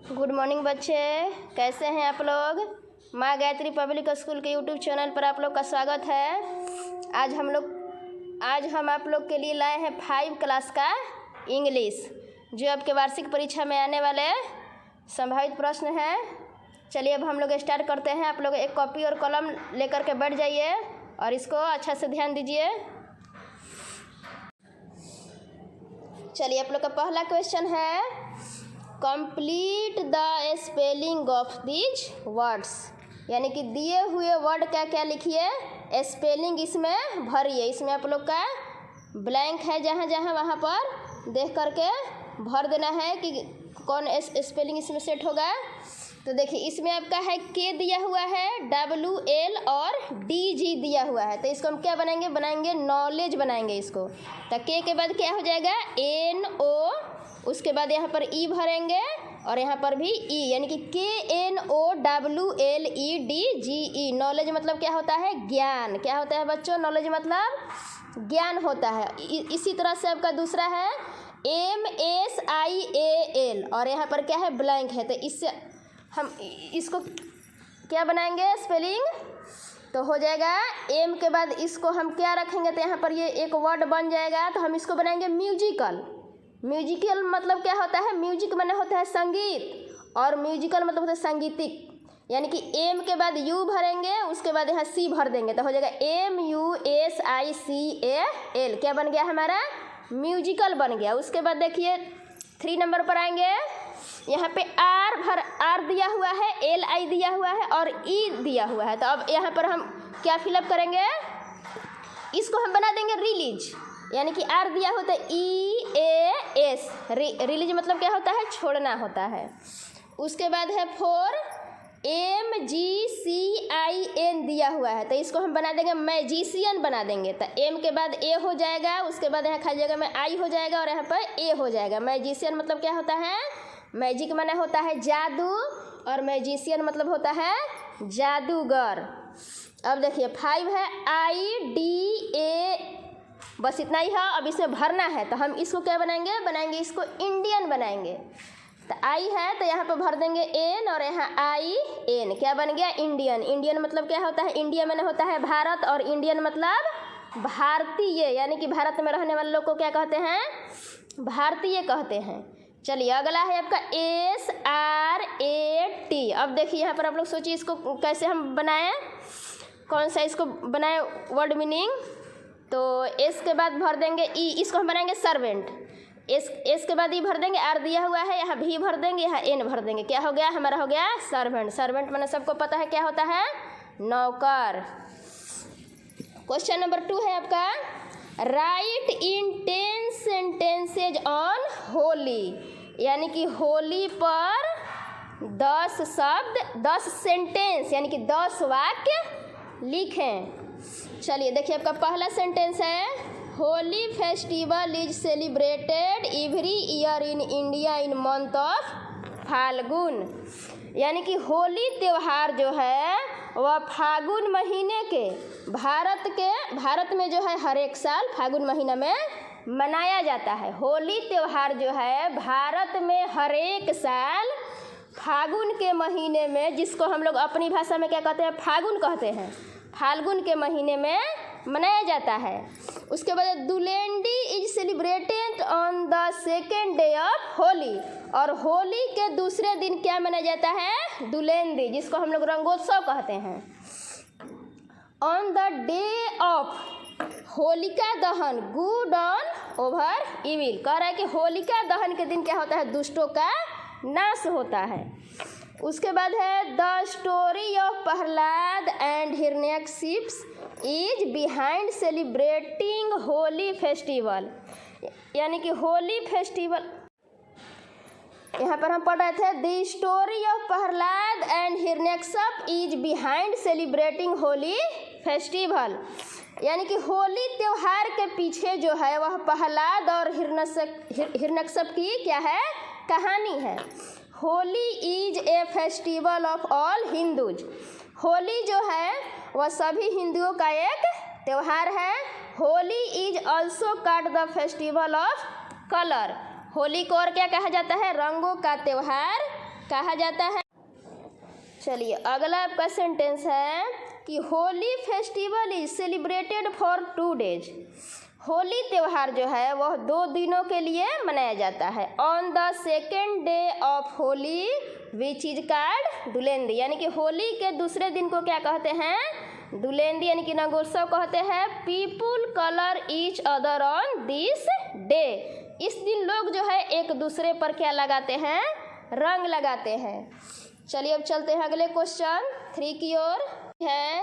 Good morning बच्चे, कैसे हैं आप लोग। माँ गायत्री पब्लिक स्कूल के यूट्यूब चैनल पर आप लोग का स्वागत है। आज हम आप लोग के लिए लाए हैं 5 क्लास का इंग्लिश, जो आपके वार्षिक परीक्षा में आने वाले संभावित प्रश्न हैं। चलिए अब हम लोग स्टार्ट करते हैं। आप लोग एक कॉपी और कलम लेकर के बैठ जाइए और इसको अच्छा से ध्यान दीजिए। चलिए आप लोग का पहला क्वेश्चन है, complete the spelling of these words, यानी कि दिए हुए वर्ड का क्या लिखिए, स्पेलिंग इसमें भरिए। इसमें आप लोग का ब्लैंक है, जहाँ जहाँ वहाँ पर देख करके भर देना है कि कौन स्पेलिंग इसमें सेट होगा। तो देखिए इसमें आपका है के दिया हुआ है, WL और DG दिया हुआ है। तो इसको हम क्या बनाएंगे नॉलेज बनाएंगे इसको। तो के बाद क्या हो जाएगा NO, उसके बाद यहाँ पर ई भरेंगे और यहाँ पर भी ई, यानी कि KNOWLEDGE। नॉलेज मतलब क्या होता है, ज्ञान। क्या होता है बच्चों, नॉलेज मतलब ज्ञान होता है। इसी तरह से आपका दूसरा है MSIAL और यहाँ पर क्या है ब्लैंक है। तो इससे हम इसको क्या बनाएंगे स्पेलिंग, तो हो जाएगा एम के बाद इसको हम क्या रखेंगे, तो यहाँ पर ये एक वर्ड बन जाएगा। तो हम इसको बनाएंगे म्यूजिकल। म्यूजिकल मतलब क्या होता है, म्यूजिक माने होता है संगीत और म्यूजिकल मतलब होता है संगीतिक, यानी कि एम के बाद यू भरेंगे, उसके बाद यहाँ सी भर देंगे। तो हो जाएगा MUSICAL। क्या बन गया हमारा, म्यूजिकल बन गया। उसके बाद देखिए 3 नंबर पर आएंगे। यहाँ पे आर दिया हुआ है, LI दिया हुआ है और ई दिया हुआ है। तो अब यहाँ पर हम क्या फिलअप करेंगे, इसको हम बना देंगे रिलीज, यानी कि आर दिया होता है EAS, रिलीज मतलब क्या होता है, छोड़ना होता है। उसके बाद है 4 MGCIN दिया हुआ है। तो इसको हम बना देंगे मैजिशियन बना देंगे। तो एम के बाद ए हो जाएगा, उसके बाद यहाँ खाली जगह में आई हो जाएगा और यहाँ पर ए हो जाएगा। मैजिशियन मतलब क्या होता है, मैजिक माने होता है जादू और मैजिशियन मतलब होता है जादूगर। अब देखिए 5 है IDA, बस इतना ही है। अब इसमें भरना है, तो हम इसको क्या बनाएंगे इसको इंडियन बनाएंगे। तो आई है तो यहाँ पे भर देंगे एन और यहाँ IN, क्या बन गया इंडियन। इंडियन मतलब क्या होता है, इंडिया में होता है भारत और इंडियन मतलब भारतीय, यानी कि भारत में रहने वाले लोग को क्या कहते हैं, भारतीय कहते हैं। चलिए अगला है आपका SRAT। अब देखिए यहाँ पर आप लोग सोचिए इसको कैसे हम बनाएं, कौन सा इसको बनाएं वर्ड मीनिंग। तो एस के बाद भर देंगे ई, इसको हम बनाएंगे सर्वेंट। एस के बाद ई भर देंगे, आर दिया हुआ है, यहाँ भी भर देंगे, यहाँ एन भर देंगे। क्या हो गया हमारा, हो गया सर्वेंट। सर्वेंट मैंने सबको पता है क्या होता है, नौकर। क्वेश्चन नंबर 2 है आपका, right in 10 sentences on Holi, यानी कि होली पर 10 शब्द 10 सेंटेंस यानी कि 10 वाक्य लिखें। चलिए देखिए आपका पहला सेंटेंस है, Holi festival is celebrated every year in India in month of Phalgun, यानी कि होली त्यौहार जो है वह फागुन महीने के भारत में जो है हर एक साल फागुन महीना में मनाया जाता है। होली त्यौहार जो है भारत में हर एक साल फागुन के महीने में, जिसको हम लोग अपनी भाषा में क्या कहते हैं, फागुन कहते हैं, फाल्गुन के महीने में मनाया जाता है। उसके बाद Dhulandi is celebrated on the second day of Holi, और होली के दूसरे दिन क्या मनाया जाता है, दुलेंडी, जिसको हम लोग रंगोत्सव कहते हैं। On the day of Holika दहन गुड ऑन ओवर इविल, कह रहा है कि होलिका दहन के दिन क्या होता है, दुष्टों का नाश होता है। उसके बाद है the story of Prahlad and Hiranyakashipu is behind celebrating Holi festival, यानी कि होली फेस्टिवल, यहाँ पर हम पढ़ रहे थे the story of Prahlad and Hiranyakashipu is behind celebrating Holi festival, यानी कि होली त्यौहार के पीछे जो है वह प्रहलाद और हिरण्यकशिप की क्या है, कहानी है। Holi is a festival of all Hindus, Holi जो है वह सभी हिंदुओं का एक त्यौहार है। Holi is also called the festival of colour, Holi को और क्या कहा जाता है, रंगों का त्यौहार कहा जाता है। चलिए अगला आपका सेंटेंस है कि Holi festival is celebrated for 2 days। Holi त्यौहार जो है वह 2 दिनों के लिए मनाया जाता है। On the second day of Holi which is called Dhulandi, यानी कि होली के दूसरे दिन को क्या कहते हैं? दुलेंदी यानी कि नगोत्सव कहते हैं। People colour each other on this day. इस दिन लोग जो है एक दूसरे पर क्या लगाते हैं? रंग लगाते हैं। चलिए अब चलते हैं अगले क्वेश्चन 3 की ओर। है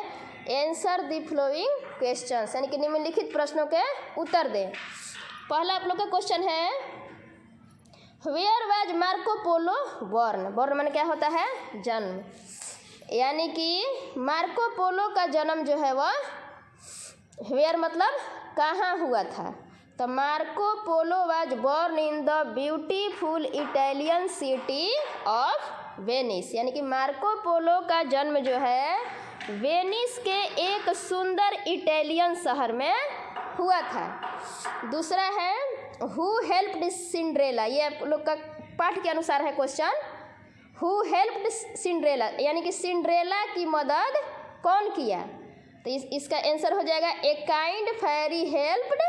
आंसर द फ्लोइंग क्वेश्चंस, यानी कि निम्नलिखित प्रश्नों के उत्तर दें। पहला आप लोग का क्वेश्चन है where was Marco Polo born. Born माने क्या होता है? जन्म। यानी कि मार्को पोलो का जन्म जो है वह वेयर मतलब कहाँ हुआ था? तो Marco Polo was born in the beautiful Italian city of Venice. यानी कि मार्को पोलो का जन्म जो है वेनिस के एक सुंदर इटालियन शहर में हुआ था। दूसरा है हु हेल्प्ड सिंड्रेला। ये आप लोग का पाठ के अनुसार है क्वेश्चन। हु हेल्प्ड सिंड्रेला, यानी कि सिंड्रेला की मदद कौन किया? तो इसका आंसर हो जाएगा a kind fairy helped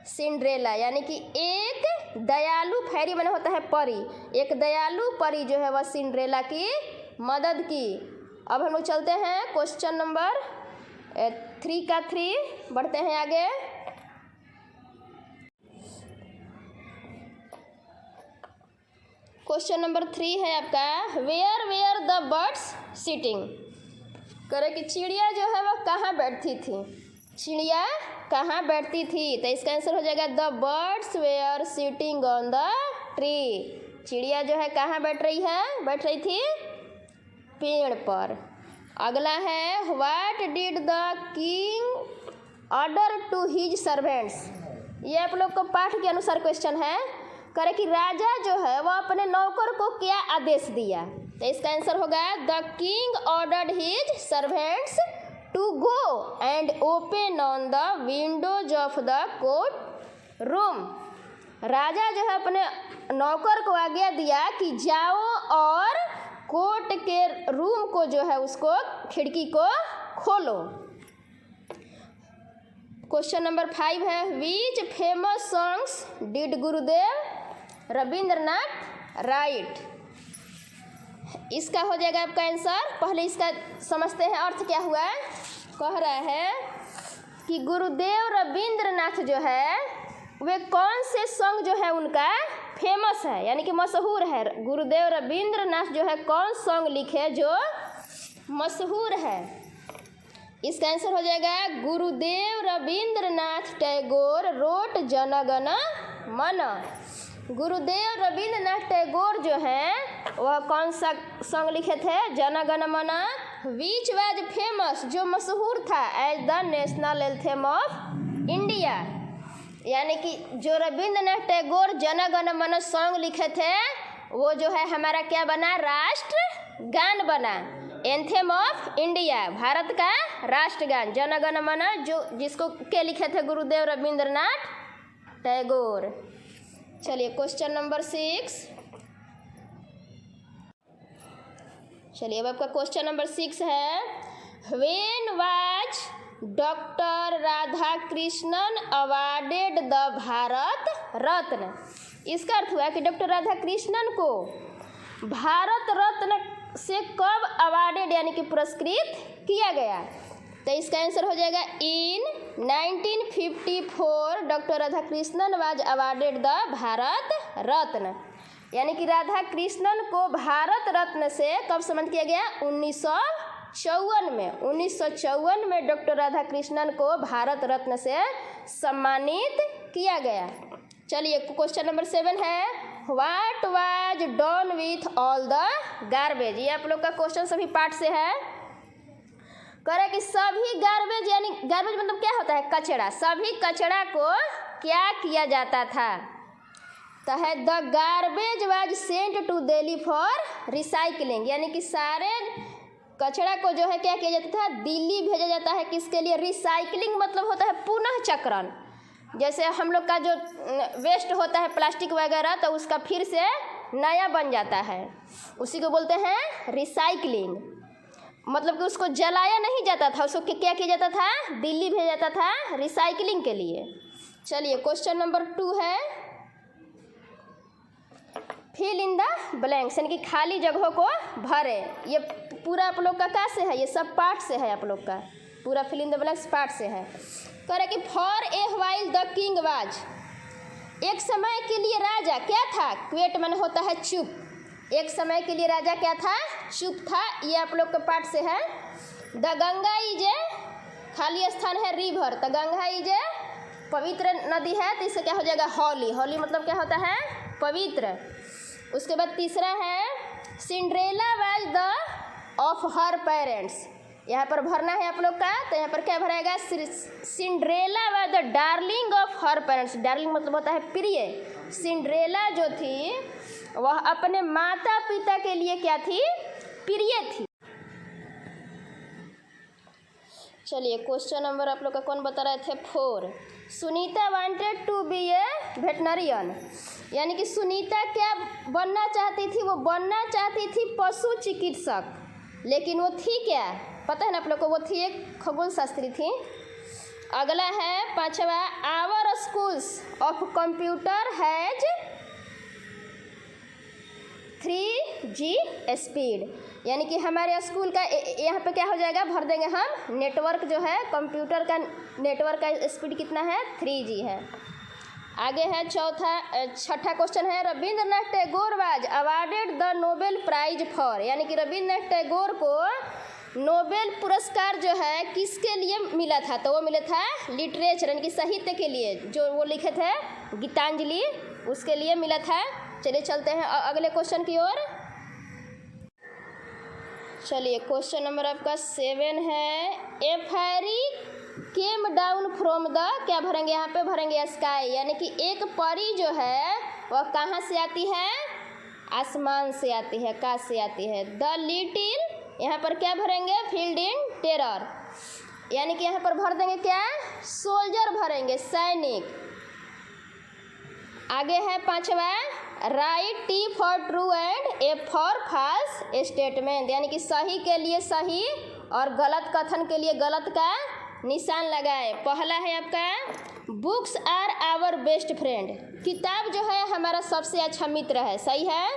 Cinderella, यानी कि एक दयालु, फेरी माने होता है परी, एक दयालु परी जो है वह सिंड्रेला की मदद की। अब हम लोग चलते हैं क्वेश्चन नंबर 3 का 3, बढ़ते हैं आगे। क्वेश्चन नंबर 3 है आपका where were the birds sitting. करे कि चिड़िया जो है वह कहाँ बैठती थी? चिड़िया कहाँ बैठती थी? तो इसका आंसर हो जाएगा the birds were sitting on the tree. चिड़िया जो है कहाँ बैठ रही है? बैठ रही थी पेड़ पर। अगला है what did the king order to his servants. ये आप लोग को पाठ के अनुसार क्वेश्चन है। करे कि राजा जो है वह अपने नौकर को क्या आदेश दिया? तो इसका आंसर होगा the king ordered his servants to go and open on the windows of the courtroom. राजा जो है अपने नौकर को आज्ञा दिया कि जाओ और कोर्ट के रूम को जो है उसको खिड़की को खोलो। क्वेश्चन नंबर 5 है which famous songs did Gurudev Rabindranath right. इसका हो जाएगा आपका आंसर। पहले इसका समझते हैं अर्थ क्या हुआ। कह रहा है कि गुरुदेव रविंद्रनाथ जो है वे कौन से सॉन्ग जो है उनका फेमस है, यानी कि मशहूर है। गुरुदेव रविंद्रनाथ जो है कौन सॉन्ग लिखे जो मशहूर है? इसका आंसर हो जाएगा गुरुदेव रविंद्रनाथ टैगोर रोट जन गण मन। गुरुदेव रविंद्रनाथ टैगोर जो है वह कौन सा सॉन्ग लिखे थे? जन गण मन विच वाज फेमस, जो मशहूर था as the national anthem of India. यानी कि जो रविंद्रनाथ टैगोर जन गण मन सॉन्ग लिखे थे वो जो है हमारा क्या बना? राष्ट्र गान बना। एंथम ऑफ इंडिया, भारत का राष्ट्रगान जन गण मन, जो जिसको के लिखे थे? गुरुदेव रविंद्रनाथ टैगोर। चलिए क्वेश्चन नंबर 6। चलिए अब आपका क्वेश्चन नंबर 6 है when was doctor Radhakrishnan awarded the Bharat Ratna. इसका अर्थ हुआ कि डॉक्टर राधा कृष्णन को भारत रत्न से कब अवार्डेड यानी कि पुरस्कृत किया गया? तो इसका आंसर हो जाएगा in 1954 doctor Radhakrishnan was awarded the Bharat Ratna. यानी कि राधा कृष्णन को भारत रत्न से कब सम्मानित किया गया? 1954 में। 1954 में डॉक्टर राधा कृष्णन को भारत रत्न से सम्मानित किया गया। चलिए क्वेश्चन नंबर 7 है what was done with all the garbage. ये आप लोग का क्वेश्चन सभी पार्ट से है। करे कि सभी गार्बेज, यानी गार्बेज मतलब क्या होता है? कचरा। सभी कचरा को क्या किया जाता था? तो है the garbage was sent to Delhi for recycling. यानी कि सारे कचरा को जो है क्या किया जाता था? दिल्ली भेजा जाता है। किसके लिए? रिसाइकलिंग मतलब होता है पुनः चक्रण। जैसे हम लोग का जो वेस्ट होता है प्लास्टिक वगैरह, तो उसका फिर से नया बन जाता है, उसी को बोलते हैं रिसाइकलिंग। मतलब कि उसको जलाया नहीं जाता था, उसको क्या किया जाता था, दिल्ली भेजा जाता था रिसाइकलिंग के लिए। चलिए क्वेश्चन नंबर 2 है, फिल इन द ब्लैंक्स, यानी कि खाली जगहों को भरे। ये पूरा आप लोग का क्या से है, ये सब पार्ट से है, आप लोग का पूरा fill in the blanks part से है। कह रहे कि for a while the king was, एक समय के लिए राजा क्या था, क्वेट मन होता है चुप, एक समय के लिए राजा क्या था, चुप था। ये आप लोग के पार्ट से है। द गंगा इज ए, खाली स्थान है रिवर, तो गंगा इज ए पवित्र नदी है, तो इससे क्या हो जाएगा हॉली, हॉली मतलब क्या होता है पवित्र। उसके बाद तीसरा है Cinderella was the of her parents, यहाँ पर भरना है आप लोग का, तो यहाँ पर क्या भराएगा, Cinderella was the darling of her parents, darling मतलब होता है प्रिय। सिंड्रेला जो थी वह अपने माता पिता के लिए क्या थी, प्रिय थी। चलिए क्वेश्चन नंबर आप लोग का कौन बता रहे थे 4, Sunita wanted to be a veterinarian, यानी कि सुनीता क्या बनना चाहती थी, वो बनना चाहती थी पशु चिकित्सक, लेकिन वो थी क्या, पता है ना आप लोग को, वो थी एक खगोल शास्त्री थी। अगला है 5वां, our schools of computer has 3G speed, यानी कि हमारे स्कूल का यहाँ पे क्या हो जाएगा, भर देंगे हम नेटवर्क जो है, कंप्यूटर का नेटवर्क का स्पीड कितना है 3G है। आगे है छठा क्वेश्चन है, Rabindranath Tagore was awarded the Nobel prize for, यानी कि रविंद्रनाथ टैगोर को नोबेल पुरस्कार जो है किसके लिए मिला था, तो वो मिला था लिटरेचर, यानी कि साहित्य के लिए, जो वो लिखे थे गीतांजलि, उसके लिए मिला था। चलिए चलते हैं अगले क्वेश्चन की ओर। चलिए क्वेश्चन नंबर आपका 7 है, ए फेरी केम डाउन फ्रॉम द, क्या भरेंगे यहाँ पे, भरेंगे स्काई, यानी कि एक परी जो है वह कहाँ से आती है, आसमान से आती है, आकाश से आती है। द लिटिल, यहाँ पर क्या भरेंगे, फील्ड इन टेरर, यानी कि यहाँ पर भर देंगे क्या, सोल्जर भरेंगे, सैनिक। आगे है 5वां, write T for true and A for false statement, यानी कि सही के लिए सही और गलत कथन के लिए गलत का निशान लगाए। पहला है आपका books are our best friend, किताब जो है हमारा सबसे अच्छा मित्र है, सही है।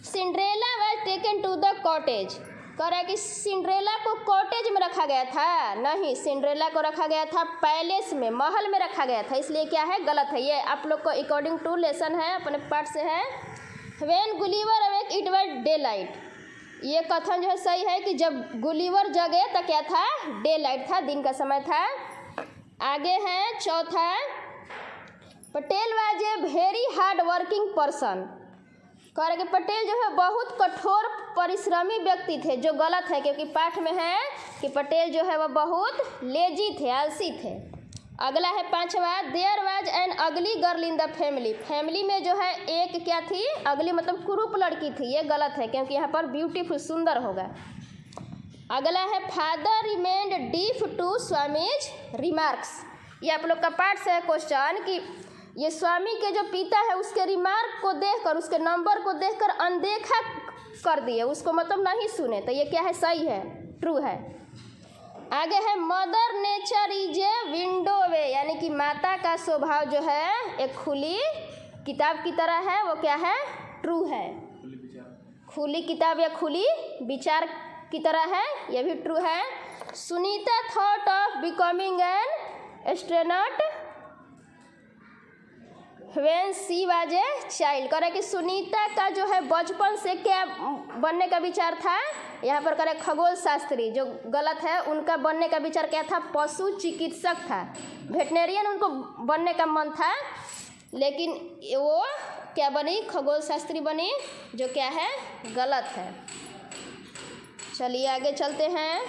Cinderella was taken to the cottage, कह रहा है कि सिंड्रेला को कॉटेज में रखा गया था, नहीं, सिंड्रेला को रखा गया था पैलेस में, महल में रखा गया था, इसलिए क्या है गलत है। ये आप लोग को अकॉर्डिंग टू लेसन है, अपने पार्ट से है। When Gulliver awake it was day light, ये कथन जो है सही है कि जब गुलिवर जगे तो क्या था, डे लाइट था, दिन का समय था। आगे है चौथा, Patel was a very hard working person, कह रहे कि पटेल जो है बहुत कठोर परिश्रमी व्यक्ति थे, जो गलत है, क्योंकि पाठ में है कि पटेल जो है वह बहुत लेजी थे, आलसी थे। अगला है 5वां, there was an ugly girl in the family, family में जो है एक क्या थी, अगली मतलब कुरूप लड़की थी, ये गलत है, क्योंकि यहाँ पर ब्यूटीफुल सुंदर होगा। अगला है father remained deaf to Swami's remarks, ये आप लोग का पार्ट से है क्वेश्चन कि ये स्वामी के जो पिता है उसके रिमार्क को देखकर, उसके नंबर को देखकर अनदेखा कर दिए, उसको मतलब नहीं सुने, तो ये क्या है, सही है, ट्रू है। आगे है mother nature is a window way, यानी कि माता का स्वभाव जो है एक खुली किताब की तरह है, वो क्या है, ट्रू है। खुली किताब या खुली विचार की तरह है, ये भी ट्रू है। Sunita thought of becoming an astronaut when she was a child, कह रहे कि सुनीता का जो है बचपन से क्या बनने का विचार था, यहाँ पर करे खगोल शास्त्री, जो गलत है, उनका बनने का विचार क्या था, पशु चिकित्सक था, वेटनेरियन उनको बनने का मन था, लेकिन वो क्या बनी, खगोल शास्त्री बनी, जो क्या है गलत है। चलिए आगे चलते हैं।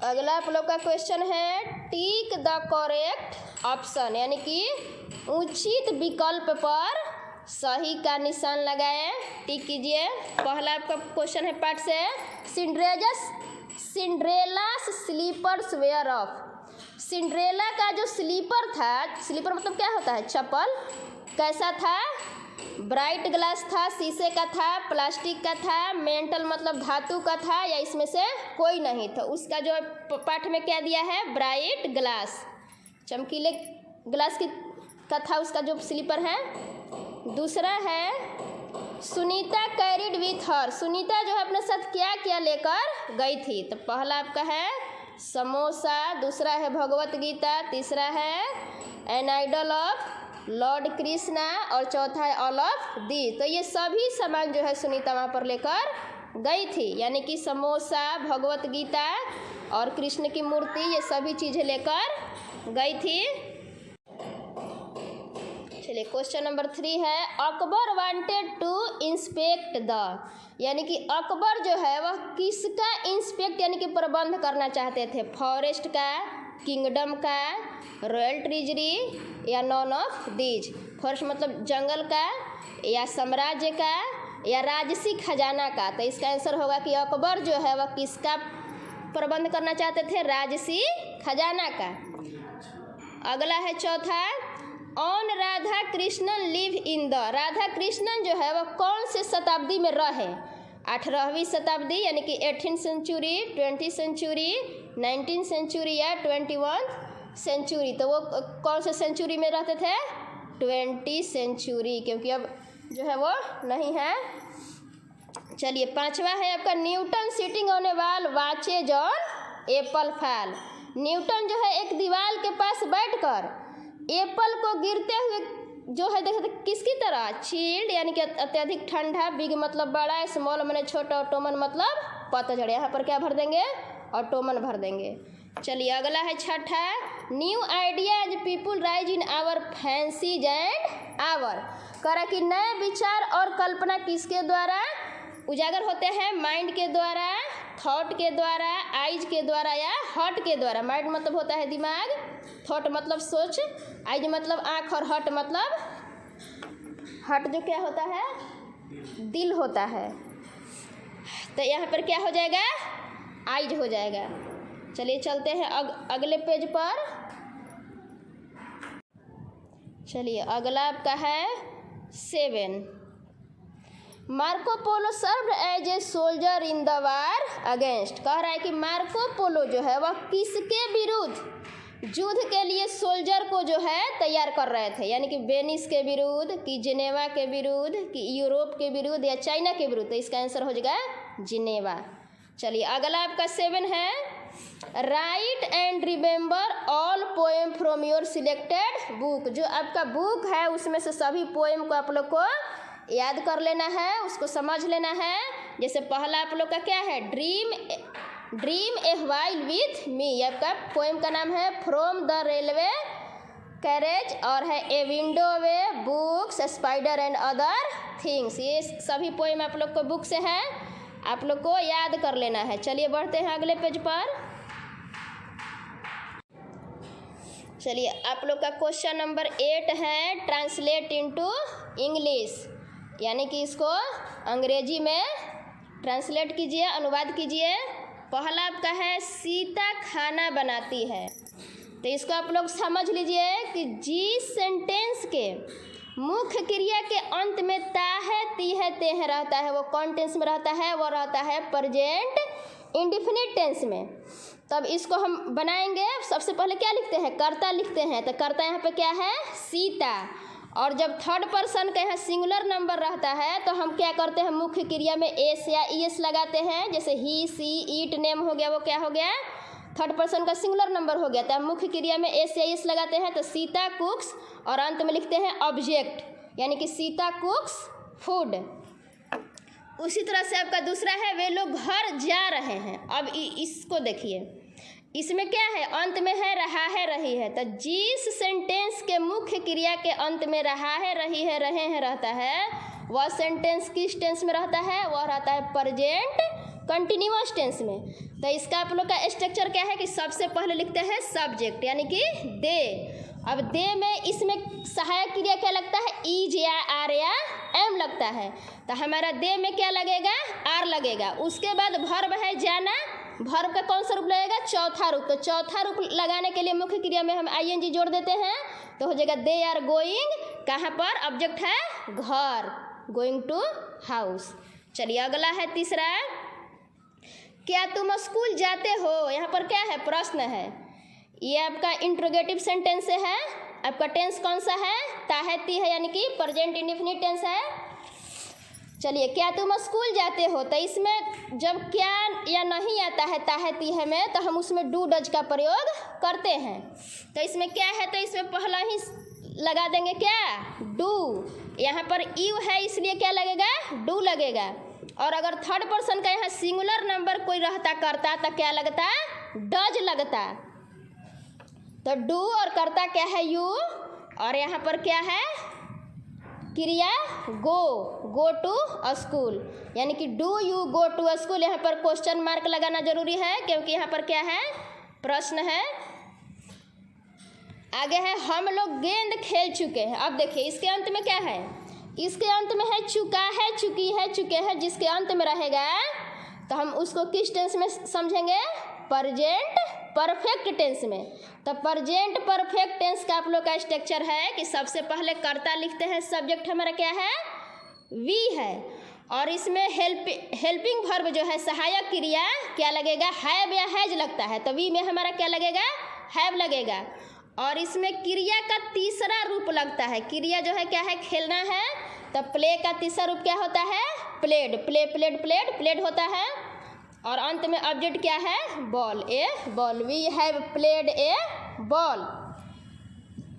अगला आप लोग का क्वेश्चन है टिक द करेक्ट ऑप्शन, यानी कि उचित विकल्प पर सही का निशान लगाएं, टिक कीजिए। पहला आपका क्वेश्चन है पार्ट से, सिंड्रेलास स्लीपर्स वेयर ऑफ, सिंड्रेला का जो स्लीपर था, स्लीपर मतलब क्या होता है, चप्पल, कैसा था? ब्राइट ग्लास था, शीशे का था, प्लास्टिक का था, मेंटल मतलब धातु का था, या इसमें से कोई नहीं था। उसका जो पाठ में क्या दिया है? ब्राइट ग्लास, चमकीले ग्लास का था उसका जो स्लीपर है। दूसरा है Sunita carried with her, Sunita जो है अपने साथ क्या क्या लेकर गई थी? तो पहला आपका है समोसा, दूसरा है भगवत गीता, तीसरा है an idol of Lord Krishna, और चौथा है ऑल ऑफ दी। तो ये सभी सामान जो है सुनीता वहाँ पर लेकर गई थी, यानी कि समोसा, भगवत गीता और कृष्ण की मूर्ति, ये सभी चीज़ें लेकर गई थी। चलिए क्वेश्चन नंबर 3 है Akbar wanted to inspect the, यानी कि अकबर जो है वह किसका इंस्पेक्ट यानी कि प्रबंध करना चाहते थे? फॉरेस्ट का, किंगडम का, रॉयल ट्रेजरी या नॉन ऑफ दीज? फॉरेस्ट मतलब जंगल का, या साम्राज्य का, या राजसी खजाना का? तो इसका आंसर होगा कि अकबर जो है वह किसका प्रबंध करना चाहते थे? राजसी खजाना का। अगला है चौथा on Radha Krishnan live in the, Radha Krishnan जो है वह कौन से शताब्दी में रहे? 18वीं शताब्दी यानी कि 18th century, 20th century, 19th century या 21st सेंचुरी? तो वो कौन से सेंचुरी में रहते थे? 20th सेंचुरी, क्योंकि अब जो है वो नहीं है। चलिए पांचवा है आपका Newton sitting on a wall watches on apple fall, Newton जो है एक दीवार के पास बैठकर एप्पल को गिरते हुए जो है देखते किसकी तरह? चिल्ड यानी कि अत्यधिक ठंडा, बिग मतलब बड़ा, स्मॉल माने छोटा, ऑटोमन मतलब पतझड़। यहाँ पर क्या भर देंगे? ऑटोमन भर देंगे। चलिए अगला है छठा new ideas people rise in our fancies and our, करा कि नए विचार और कल्पना किसके द्वारा उजागर होते हैं? माइंड के द्वारा, थॉट के द्वारा, आइज के द्वारा या हार्ट के द्वारा। माइंड मतलब होता है दिमाग, थॉट मतलब सोच, आइज मतलब आँख, और हार्ट मतलब हार्ट जो क्या होता है? दिल होता है। तो यहाँ पर क्या हो जाएगा? आइज हो जाएगा। चलिए चलते हैं अगले पेज पर। चलिए अगला आपका है 7 Marco Polo served as a soldier in the war against, कह रहा है कि मार्को पोलो जो है वह किसके विरुद्ध युद्ध के लिए सोल्जर को जो है तैयार कर रहे थे? यानी कि वेनिस के विरुद्ध, कि जिनेवा के विरुद्ध, कि यूरोप के विरुद्ध, या चाइना के विरुद्ध? तो इसका आंसर हो जाएगा जिनेवा। चलिए अगला आपका 7 है right and remember all poem from your selected book, जो आपका बुक है उसमें से सभी पोएम को आप लोग को याद कर लेना है, उसको समझ लेना है। जैसे पहला आप लोग का क्या है? Dream A while with me, आपका पोएम का नाम है फ्रॉम द रेलवे कैरेज, और है ए window way, books, spider and other things. ये सभी पोएम आप लोग को बुक से है, आप लोग को याद कर लेना है। चलिए बढ़ते हैं अगले पेज पर। चलिए आप लोग का क्वेश्चन नंबर 8 है ट्रांसलेट इनटू इंग्लिश, यानी कि इसको अंग्रेजी में ट्रांसलेट कीजिए, अनुवाद कीजिए। पहला आपका है सीता खाना बनाती है, तो इसको आप लोग समझ लीजिए कि जिस सेंटेंस के मुख्य क्रिया के अंत में ता है, ती है, ते है रहता है, वो कौन टेंस में रहता है? वो रहता है प्रेजेंट इंडेफिनिट टेंस में। तब इसको हम बनाएंगे, सबसे पहले क्या लिखते हैं? कर्ता लिखते हैं। तो कर्ता यहाँ पे क्या है? सीता। और जब थर्ड पर्सन का यहाँ सिंगुलर नंबर रहता है तो हम क्या करते हैं? मुख्य क्रिया में एस या ईएस लगाते हैं। जैसे ही, सी, ईट, नेम हो गया, वो क्या हो गया? थर्ड पर्सन का सिंगुलर नंबर हो गया। तो हम मुख्य क्रिया में एस या ईएस लगाते हैं। तो सीता कुक्स, और अंत में लिखते हैं ऑब्जेक्ट, यानी कि सीता कुक्स फूड। उसी तरह से आपका दूसरा है वे लोग घर जा रहे हैं। अब इसको देखिए, इसमें क्या है? अंत में है रहा है, रही है। तो जिस सेंटेंस के मुख्य क्रिया के अंत में रहा है, रही है, रहे हैं रहता है, वह सेंटेंस किस टेंस में रहता है? वह रहता है प्रेजेंट कंटिन्यूअस टेंस में। तो इसका आप लोग का स्ट्रक्चर क्या है कि सबसे पहले लिखते हैं सब्जेक्ट, यानी कि दे। अब दे में इसमें सहायक क्रिया क्या लगता है? इज या आर या एम लगता है। तो हमारा दे में क्या लगेगा? आर लगेगा। उसके बाद वर्ब है जाना, वर्ब का कौन सा रूप लगेगा? चौथा रूप। तो चौथा रूप लगाने के लिए मुख्य क्रिया में हम आईएनजी जोड़ देते हैं, तो हो जाएगा दे आर गोइंग कहाँ पर ऑब्जेक्ट है घर, गोइंग टू हाउस। चलिए अगला है तीसरा, क्या तुम स्कूल जाते हो। यहाँ पर क्या है, प्रश्न है। ये आपका इंट्रोगेटिव सेंटेंस है। आपका टेंस कौन सा है, ताहती है, यानी कि प्रेजेंट इंडेफिनिट टेंस है। चलिए क्या तुम स्कूल जाते हो, तो इसमें जब क्या या नहीं आता है ताहती है में, तो हम उसमें डू डज का प्रयोग करते हैं। तो इसमें क्या है, तो इसमें पहला ही लगा देंगे क्या, डू। यहाँ पर यू है इसलिए क्या लगेगा, डू लगेगा। और अगर थर्ड पर्सन का यहाँ सिंगुलर नंबर कोई रहता करता तो क्या लगता, डज लगता। तो डू और करता क्या है, यू, और यहाँ पर क्या है क्रिया गो टू स्कूल, यानी कि do you go to school. यहाँ पर क्वेश्चन मार्क लगाना जरूरी है क्योंकि यहाँ पर क्या है, प्रश्न है। आगे है, हम लोग गेंद खेल चुके हैं। अब देखिए इसके अंत में क्या है, इसके अंत में है चुका है, चुकी है, चुके हैं। जिसके अंत में रहेगा तो हम उसको किस टेंस में समझेंगे, प्रेजेंट परफेक्ट टेंस में। तो प्रेजेंट परफेक्ट टेंस का आप लोग का स्ट्रक्चर है कि सबसे पहले कर्ता लिखते हैं, सब्जेक्ट हमारा क्या है, वी है, और इसमें हेल्पिंग वर्ब जो है सहायक क्रिया क्या लगेगा, हैव या हैज लगता है। तो वी में हमारा क्या लगेगा, हैव लगेगा। और इसमें क्रिया का तीसरा रूप लगता है, क्रिया जो है क्या है, खेलना है। तो प्ले का तीसरा रूप क्या होता है, played, play played played played होता है। और अंत में ऑब्जेक्ट क्या है, ball, a ball, we have played a ball.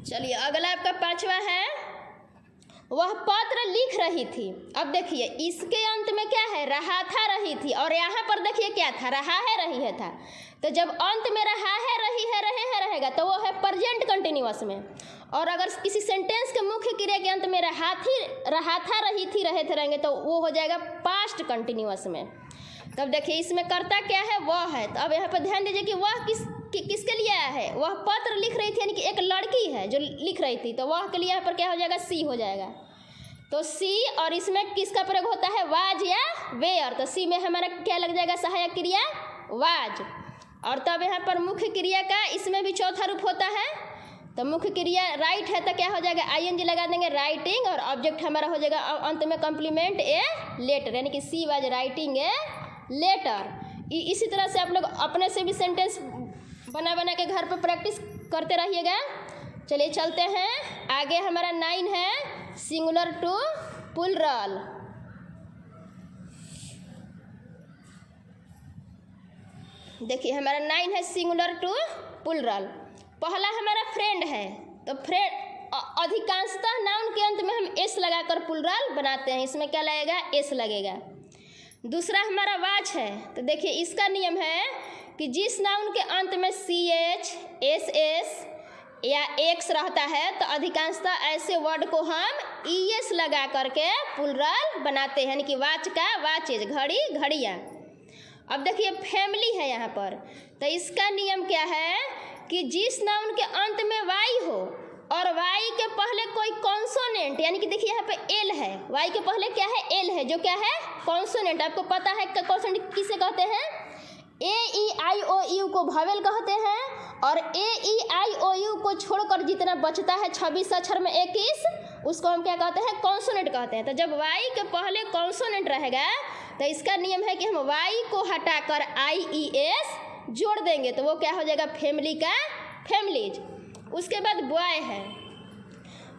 चलिए अगला आपका पांचवा है, वह पत्र लिख रही थी। अब देखिए इसके अंत में क्या है, रहा था, रही थी, और यहाँ पर देखिए क्या था, रहा है, रही है था। तो जब अंत में रहा है, रही है, रहे है रहेगा तो वो है प्रेजेंट कंटिन्यूअस में। और अगर किसी सेंटेंस के मुख्य क्रिया के अंत में रहा था, रही थी, रहे थे रहेंगे तो वो हो जाएगा पास्ट कंटिन्यूअस में। तब देखिए इसमें कर्ता क्या है, वह है। तो अब यहाँ पर ध्यान दीजिए कि वह किसके लिए आया है, वह पत्र लिख रही थी, यानी कि एक लड़की है जो लिख रही थी, तो वह के लिए यहाँ पर क्या हो जाएगा, सी हो जाएगा। तो सी, और इसमें किसका प्रयोग होता है, वाज या वेयर। तो सी में हमारा क्या लग जाएगा, सहायक क्रिया वाज। और तब यहाँ पर मुख्य क्रिया का इसमें भी चौथा रूप होता है। तो मुख्य क्रिया राइट है तो क्या हो जाएगा, आईएनजी लगा देंगे, राइटिंग, और ऑब्जेक्ट हमारा हो जाएगा अंत में कम्प्लीमेंट ए लेटर, यानी कि she was writing a letter. इसी तरह से आप लोग अपने से भी सेंटेंस बना के घर पर प्रैक्टिस करते रहिएगा। चलिए चलते हैं आगे, हमारा 9 है सिंगुलर टू प्लूरल। देखिए हमारा 9 है सिंगुलर टू प्लूरल। पहला हमारा फ्रेंड है, तो फ्रेंड अधिकांशतः नाउन के अंत में हम एस लगाकर प्लूरल बनाते हैं, इसमें क्या लगेगा, एस लगेगा। दूसरा हमारा वाच है, तो देखिए इसका नियम है कि जिस नाउन के अंत में CH, SS या एक्स रहता है तो अधिकांशतः ऐसे वर्ड को हम ES लगा करके प्लूरल बनाते हैं, यानी कि वाच का वाचेज, घड़ी घड़ियाँ। अब देखिए फैमिली है यहाँ पर, तो इसका नियम क्या है कि जिस नाउन के अंत में वाई हो और वाई के पहले कोई कॉन्सोनेंट, यानी कि देखिए यहाँ पे एल है, वाई के पहले क्या है, एल है, जो क्या है, कॉन्सोनेंट। आपको पता है कॉन्सोनेंट किसे कहते हैं, AEIOU को वॉवेल कहते हैं, और AEIOU को छोड़कर जितना बचता है 26 अक्षर में 21, उसको हम क्या कहते हैं, कॉन्सोनेंट कहते हैं। तो जब वाई के पहले कॉन्सोनेंट रहेगा तो इसका नियम है कि हम वाई को हटाकर IES जोड़ देंगे, तो वो क्या हो जाएगा, फैमिली का फैमिलीज। उसके बाद बॉय है।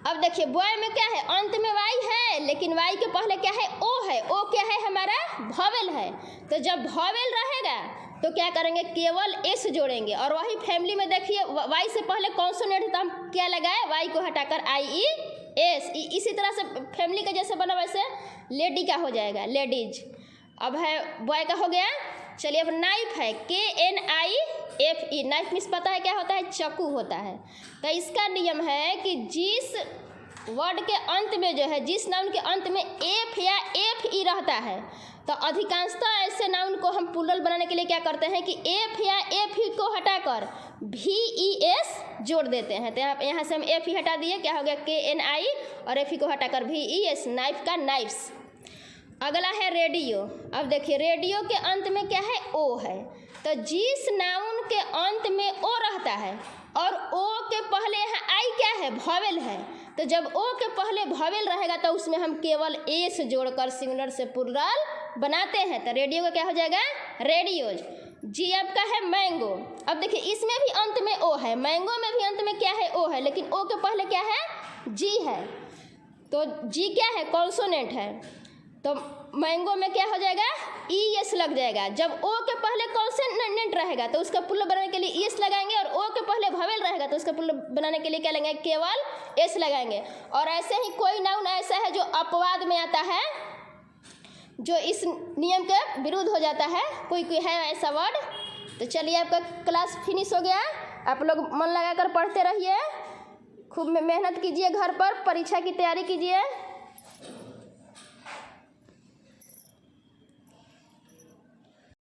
अब देखिए बॉय में क्या है, अंत में वाई है लेकिन वाई के पहले क्या है, ओ है, ओ क्या है, हमारा वॉवेल है। तो जब वॉवेल रहेगा तो क्या करेंगे, केवल एस जोड़ेंगे। और वही फैमिली में देखिए वाई से पहले कॉन्सोनेंट, तो हम क्या लगाए, वाई को हटाकर IES। इसी तरह से फैमिली का जैसे बना वैसे लेडी का हो जाएगा, लेडीज। अब है बॉय का हो गया। चलिए अब नाइफ है, KNIFE, नाइफ मीन्स पता है क्या होता है, चाकू होता है। तो इसका नियम है कि जिस वर्ड के अंत में जो है, जिस नाउन के अंत में एफ या FE रहता है, तो अधिकांशतः ऐसे नाउन को हम प्लूरल बनाने के लिए क्या करते हैं कि एफ या FE को हटाकर VES जोड़ देते हैं। तो यहाँ से हम FE हटा दिए, क्या हो गया, KNI, और FE को हटाकर VES, नाइफ का नाइफ्स। अगला है रेडियो। अब देखिए रेडियो के अंत में क्या है, ओ है। तो जिस नाउन के अंत में ओ रहता है और ओ के पहले यहाँ आई क्या है, वॉवेल है, तो जब ओ के पहले वॉवेल रहेगा तो उसमें हम केवल ए से जोड़कर सिंगुलर से प्लुरल बनाते हैं। तो रेडियो का क्या हो जाएगा? रेडियोज। जी आपका है मैंगो। अब देखिए इसमें भी अंत में ओ है, मैंगो में भी अंत में क्या है? ओ है, लेकिन ओ के पहले क्या है? जी है। तो जी क्या है? कॉन्सोनेंट है। तो मैंगो में क्या हो जाएगा? ई एस लग जाएगा। जब ओ के पहले कॉन्सोनेंट रहेगा तो उसका प्लुरल बनाने के लिए ई एस लगाएंगे, और ओ के पहले वॉवेल रहेगा तो उसका प्लुरल बनाने के लिए क्या लगाएंगे? केवल एस लगाएंगे। और ऐसे ही कोई नाउन ऐसा है जो अपवाद में आता है, जो इस नियम के विरुद्ध हो जाता है, कोई कोई है ऐसा वर्ड। तो चलिए आपका क्लास फिनिश हो गया। आप लोग मन लगाकर पढ़ते रहिए, खूब मेहनत कीजिए, घर पर परीक्षा की तैयारी कीजिए।